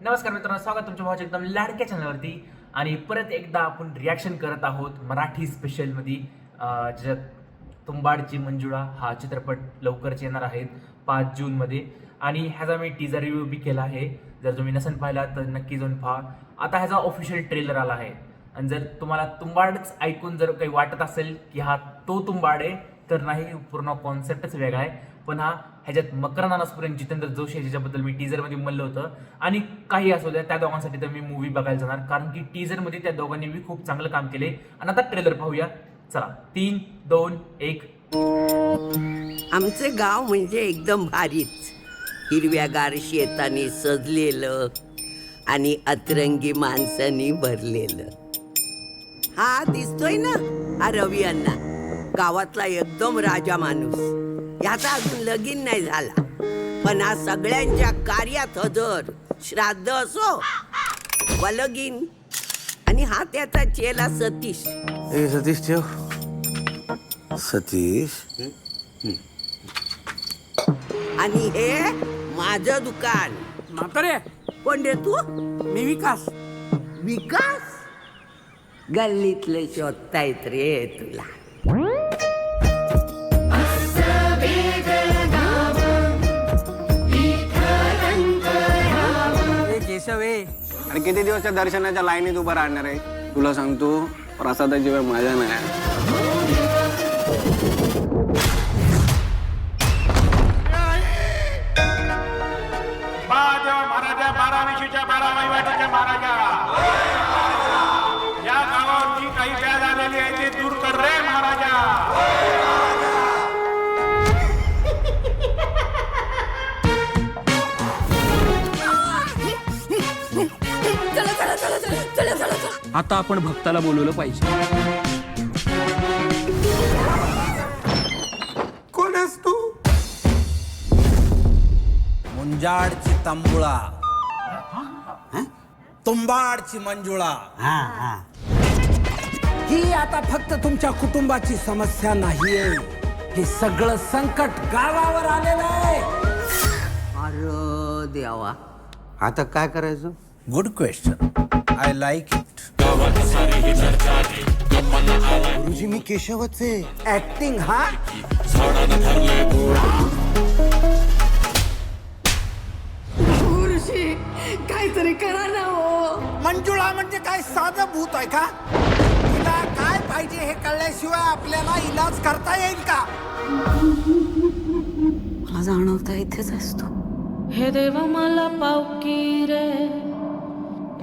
नमस्कार मित्रांनो, स्वागत तुमच्या भावाच्या एकदम लाडक्या चॅनलवरती. आणि परत एकदा आपण रिॲक्शन करत आहोत मराठी स्पेशलमध्ये, ज्याच्यात तुंबाडची मंजुळा हा चित्रपट लवकरच येणार आहे 5 जूनमध्ये. आणि ह्याचा मी टीजर रिव्ह्यू बी केला आहे. जर तुम्ही नसेल पाहिला तर नक्की जाऊन पहा. आता ह्याचा ऑफिशियल ट्रेलर आला आहे. आणि जर तुम्हाला तुंबाडच ऐकून जर काही वाटत असेल की हा तो तुंबाड आहे, तर नाही, पूर्ण कॉन्सेप्टच वेगळा आहे. पण हा ह्याच्यात मकरंद अनासपुरे, जितेंद्र जोशी ज्याच्याबद्दल मी टीजरमध्ये म्हणलं होतं. आणि काही असू द्या, त्या दोघांसाठी तर मी मूवी बघायला जाणार, कारण की टीजरमध्ये त्या दोघांनी बी खूप चांगलं काम केले. आणि आता ट्रेलर पाहूया. चला, 3, 2, 1. आमचे गाव म्हणजे एकदम भारीच, हिरव्यागार शेताने सजलेलं आणि अतरंगी माणसांनी भरलेलं. हा दिसतोय ना, हा रवी अण्णा, गावातला एकदम राजा माणूस. याचा अजून लगीन नाही झाला, पण हा सगळ्यांच्या कार्यात हजर. श्राद्ध असो व लगीन. आणि हा त्याचा चेला सतीश. ए सतीश ठेव. सतीश आणि हे माझं दुकान. म्हातारे, कोण रे तू? मी विकास. विकास? गल्लीतले शोधतायत रे तुला. हे केशव आहे. आणि किती दिवसच्या दर्शनाच्या लाईनीत उभं राहणार आहे? तुला सांगतो, प्रसादाची वेळ माझ्या नाही. महाराजा 12 वहिवाटीच्या महाराजा, या गावावरची काही व्याज आलेली आहे ते दूर कर रे महाराजा. आता आपण भक्ताला बोलवलं पाहिजे. कोण आहेस तू? मुंजाडची तंबुळा, तुंबाडची मंजुळा. ही आता फक्त तुमच्या कुटुंबाची समस्या नाहीये, हे सगळं संकट गावावर आलेलं आहे. अरे देवा, आता काय करायचं? Good question, I like it. गुरुजी, मी केशवच आहे. ऍक्टिंग हा. गुरुजी, काहीतरी करा ना हो. मंजुळा म्हणजे काय साधं भूत आहे का? तिला काय पाहिजे हे कळल्याशिवाय आपल्याला इलाज करता येईल का? मला जाणवता इथेच असतो. हे देवा मला पावकी रे,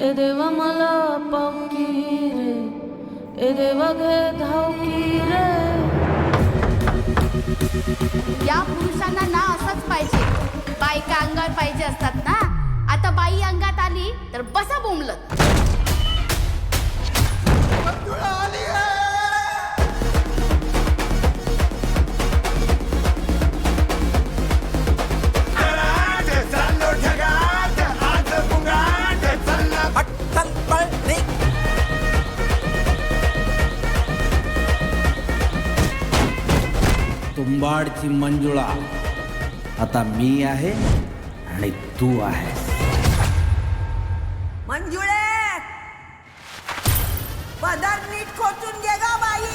ए देवा मला पावकी रे, ए देवा घे धावकी रे. या पुरुषांना ना असंच पाहिजे. बायका अंगावर पाहिजे असतात ना. आता बाई अंगात आली तर बसा बोंबलत. पटकन पळ निघ. तुंबाडची मंजुळा, आता मी आहे आणि तू आहेस. मंजुळे, पदर नीट खोचून घे गा बाई.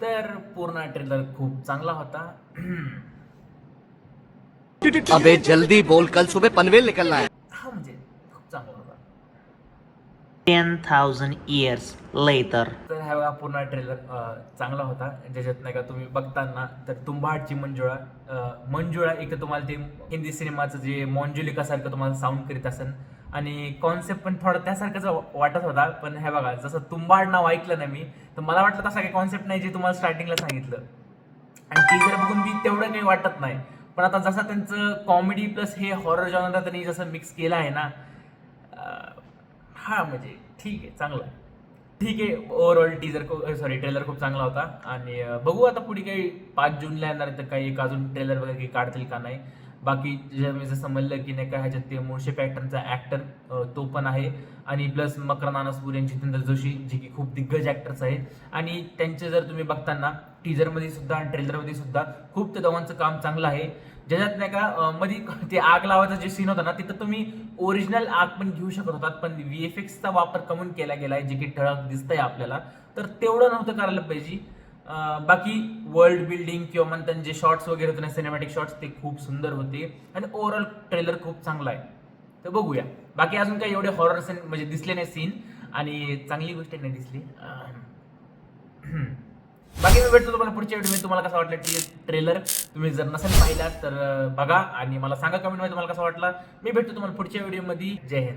तर पूर्ण ट्रेलर खूप चांगला होता. अबे जल्दी बोल, कल सुबह पनवेल निकलना है. हा म्हणजे खूप चांगला होता. 10,000 years later. तर हा पूर्ण ट्रेलर चांगला होता. ज्याच्यात नाही का तुम्ही बघताना तर तुंबाडची मंजुळा एक तर तुम्हाला ते हिंदी सिनेमाचं जे मॉन्जुलिकासारखं तुम्हाला साऊंड करीत असेल. आणि कॉन्सेप्ट पण थोडा त्यासारखाच वाटत होता. पण हे बघा, जसं तुंबाड नाव ऐकलं ना मी, तर मला वाटलं तसा काही कॉन्सेप्ट नाही जे तुम्हाला स्टार्टिंगला सांगितलं. आणि टीजर बघून मी तेवढं काही वाटत नाही. पण आता जसं त्यांचं कॉमेडी प्लस हे हॉरर जॉनर त्यांनी जसं मिक्स केलं आहे ना, हा म्हणजे ठीक आहे, चांगलं आहे. ठीक आहे. ओव्हरऑल ट्रेलर खूप चांगला होता. आणि बघू आता पुढे काही 5 जूनला येणार तर काही एक अजून ट्रेलर वगैरे काही काढतील का नाही. बाकी जे मी जसं म्हणलं की नाही का ह्याच्यात ते मुळशे पॅटर्नचा ॲक्टर तो पण आहे आणि प्लस मकरंद अनासपुरे आणि जितेंद्र जोशी जे की खूप दिग्गज ॲक्टर्स आहेत आणि त्यांचे जर तुम्ही बघताना टीजरमध्ये सुद्धा आणि ट्रेलरमध्ये सुद्धा खूप ते दोघांचं काम चांगलं आहे. ज्याच्यात नाही का मध्ये ते आग लावायचा जे सीन होता ना तिथं तुम्ही ओरिजिनल आग पण घेऊ शकत होतात पण VFXचा वापर कमी केला गेलाय जे की ठळक दिसतंय आपल्याला, तर तेवढं नव्हतं करायला पाहिजे. बाकी वर्ल्ड बिल्डिंग किंवा म्हणतात जे शॉर्ट्स वगैरे होते ना सिनेमॅटिक शॉर्ट्स ते खूप सुंदर होते आणि ओव्हरऑल ट्रेलर खूप चांगला आहे. तर बघूया. बाकी अजून काही एवढे हॉरर सीन म्हणजे दिसले नाही सीन आणि चांगली गोष्ट नाही दिसली. बाकी मी भेटतो तुम्हाला पुढच्या व्हिडिओ. तुम्हाला कसं वाटलं ट्रेलर तुम्ही जर नसेल पाहिला तर बघा आणि मला सांगा कमेंटमध्ये तुम्हाला कसं वाटलं. मी भेटतो तुम्हाला पुढच्या व्हिडिओमध्ये. जय हिंद.